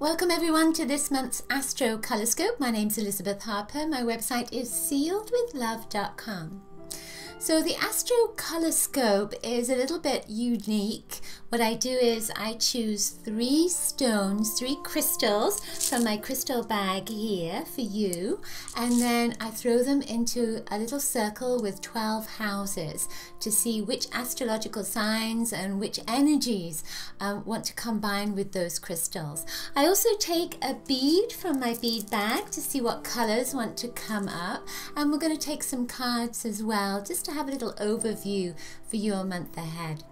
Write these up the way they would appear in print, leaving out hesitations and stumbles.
Welcome everyone to this month's Astrocolorscope. My name's Elizabeth Harper. My website is sealedwithlove.com. So the Astrocolorscope is a little bit unique. What I do is I choose three crystals from my crystal bag here for you, and then I throw them into a little circle with 12 houses to see which astrological signs and which energies want to combine with those crystals. I also take a bead from my bead bag to see what colors want to come up, and we're going to take some cards as well just to have a little overview for your month ahead.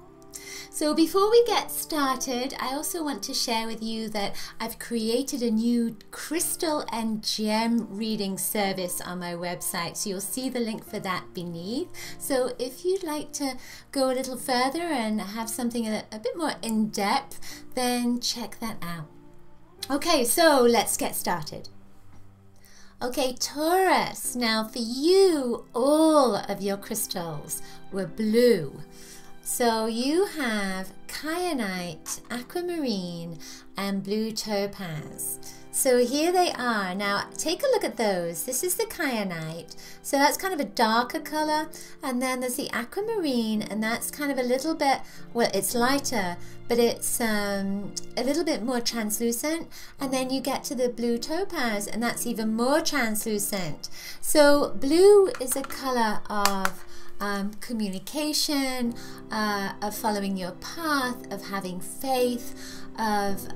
So before we get started, I also want to share with you that I've created a new crystal and gem reading service on my website. So you'll see the link for that beneath. So if you'd like to go a little further and have something a bit more in depth, then check that out. Okay, so let's get started. Okay, Taurus, now for you, all of your crystals were blue. So you have kyanite, aquamarine, and blue topaz. So here they are. Now take a look at those. This is the kyanite, so that's kind of a darker color, and then there's the aquamarine, and that's kind of a little bit, well, it's lighter, but it's a little bit more translucent, and then you get to the blue topaz, and that's even more translucent. So blue is a color of communication, of following your path, of having faith, of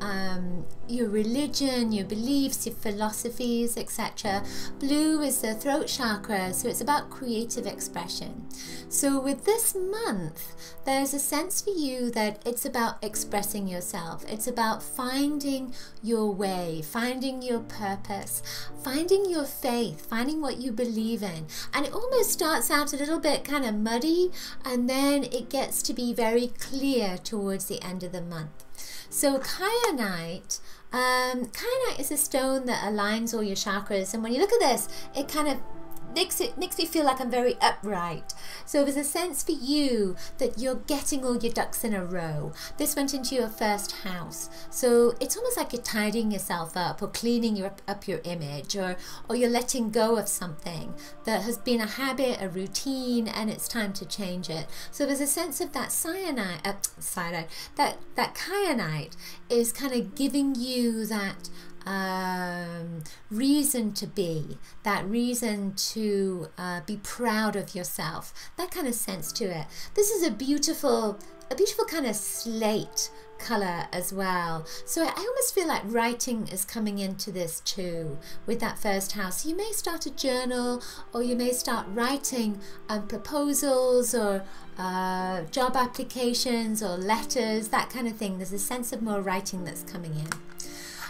your religion, your beliefs, your philosophies, etc. Blue is the throat chakra, so it's about creative expression. So with this month, there's a sense for you that it's about expressing yourself. It's about finding your way, finding your purpose, finding your faith, finding what you believe in. And it almost starts out a little bit kind of muddy, and then it gets to be very clear towards the end of the month. So kyanite is a stone that aligns all your chakras, and when you look at this, it kind of makes me feel like I'm very upright. So there's a sense for you that you're getting all your ducks in a row. This went into your first house, so it's almost like you're tidying yourself up, or cleaning up your image, or you're letting go of something that has been a habit, a routine, and it's time to change it. So there's a sense of that that kyanite is kind of giving you that reason to be, that reason to be proud of yourself, that kind of sense to it. This is a beautiful kind of slate color as well. So I almost feel like writing is coming into this too with that first house. You may start a journal, or you may start writing proposals, or job applications, or letters, that kind of thing. There's a sense of more writing that's coming in.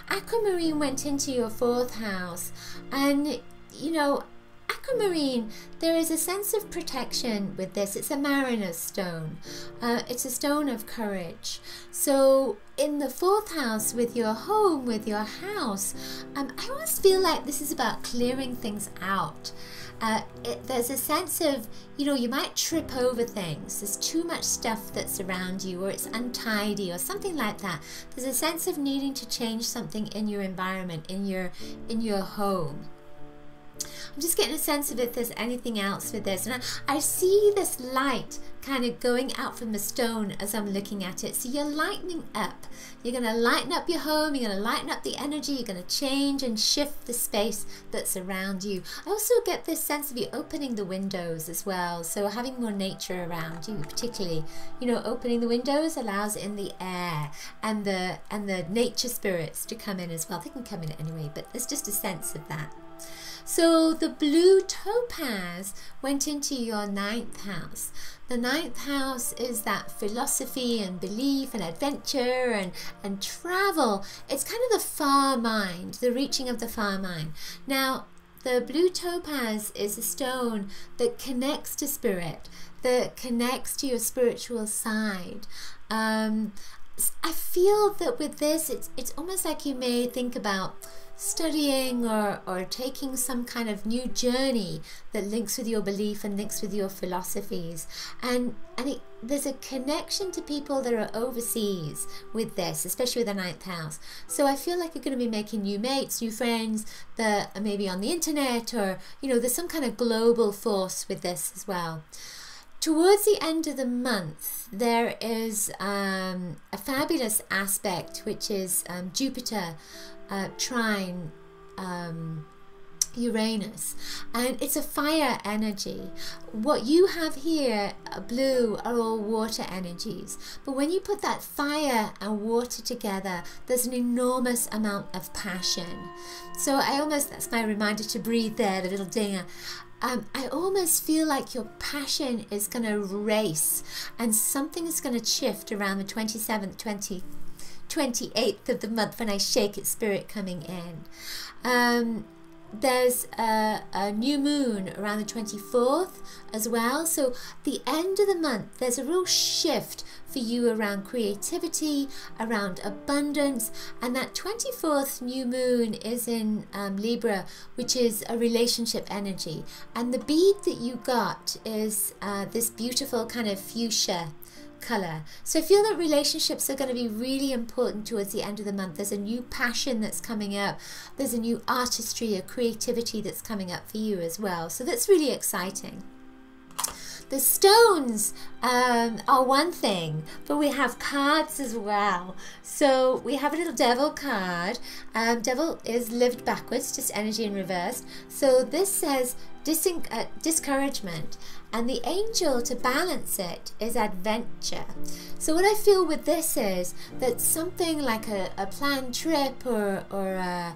Aquamarine went into your fourth house, and you know, aquamarine, there is a sense of protection with this. It's a mariner's stone. It's a stone of courage. So in the fourth house, with your home, with your house, I always feel like this is about clearing things out. There's a sense of, you know, you might trip over things. There's too much stuff that's around you, or it's untidy, or something like that. There's a sense of needing to change something in your environment, in your home. I'm just getting a sense of if there's anything else with this, and I see this light kind of going out from the stone as I'm looking at it. So you're lightening up. You're going to lighten up your home, you're going to lighten up the energy, you're going to change and shift the space that's around you. I also get this sense of you opening the windows as well, so having more nature around you, particularly, you know, opening the windows allows in the air and the nature spirits to come in as well. They can come in anyway, but there's just a sense of that. So the blue topaz went into your ninth house. The ninth house is that philosophy and belief and adventure and travel. It's kind of the far mind, the reaching of the far mind. Now, the blue topaz is a stone that connects to spirit, that connects to your spiritual side. I feel that with this, it's almost like you may think about studying or taking some kind of new journey that links with your belief and links with your philosophies, and there's a connection to people that are overseas with this, especially with the ninth house. So I feel like you're going to be making new mates, new friends that are maybe on the internet, or, you know, there's some kind of global force with this as well. Towards the end of the month, there is a fabulous aspect, which is Jupiter trine Uranus, and it's a fire energy. What you have here, blue, are all water energies, but when you put that fire and water together, there's an enormous amount of passion. So that's my reminder to breathe there, the little dinger. I almost feel like your passion is going to race, and something is going to shift around the 27th, 28th of the month when I shake it, spirit coming in. There's a new moon around the 24th as well. So the end of the month, there's a real shift for you around creativity, around abundance. And that 24th new moon is in Libra, which is a relationship energy. And the bead that you got is this beautiful kind of fuchsia color. So I feel that relationships are going to be really important towards the end of the month. There's a new passion that's coming up. There's a new artistry, a creativity that's coming up for you as well. So that's really exciting. The stones are one thing, but we have cards as well. So we have a little devil card. Devil is lived backwards, just energy in reverse. So this says discouragement, and the angel to balance it is adventure. So what I feel with this is that something like a planned trip or a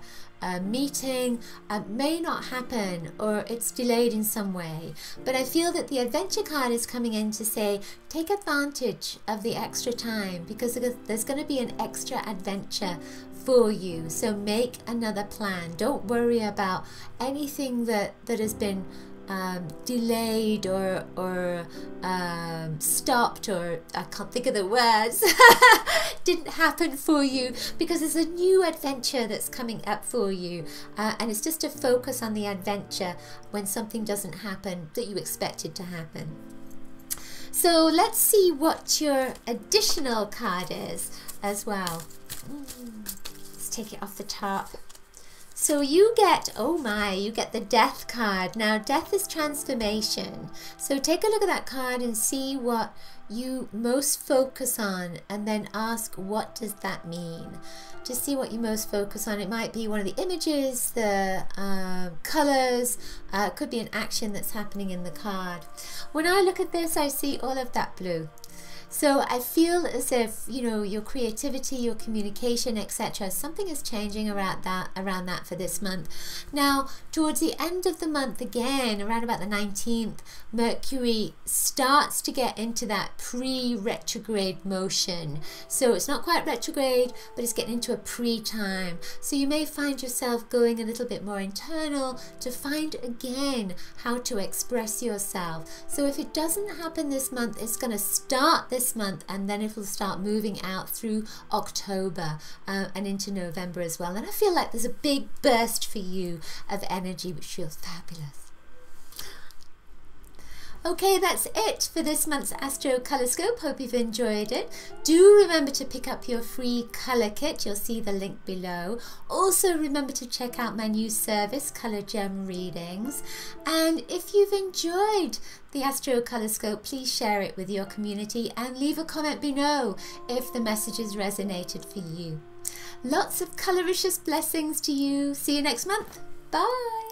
meeting may not happen, or it's delayed in some way, but I feel that the adventure card is coming in to say take advantage of the extra time, because there's going to be an extra adventure for you. So make another plan. Don't worry about anything that has been delayed or stopped, or I can't think of the words, didn't happen for you, because there's a new adventure that's coming up for you, and it's just to focus on the adventure when something doesn't happen that you expected to happen. So let's see what your additional card is as well. Let's take it off the top. So you get, oh my, you get the death card. Now death is transformation. So take a look at that card and see what you most focus on, and then ask, what does that mean? Just see what you most focus on. It might be one of the images, the colors, it could be an action that's happening in the card. When I look at this, I see all of that blue. So I feel as if, you know, your creativity, your communication, etc., something is changing around that for this month. Now, towards the end of the month, again, around about the 19th, Mercury starts to get into that pre-retrograde motion. So it's not quite retrograde, but it's getting into a pre-time. So you may find yourself going a little bit more internal to find again how to express yourself. So if it doesn't happen this month, it's going to start this month, and then it will start moving out through October and into November as well. And I feel like there's a big burst for you of energy, which feels fabulous. Okay, that's it for this month's Astrocolorscope. Hope you've enjoyed it. Do remember to pick up your free colour kit. You'll see the link below. Also remember to check out my new service, Colour Gem Readings. And if you've enjoyed the Astrocolorscope, please share it with your community and leave a comment below if the messages resonated for you. Lots of coloricious blessings to you. See you next month. Bye.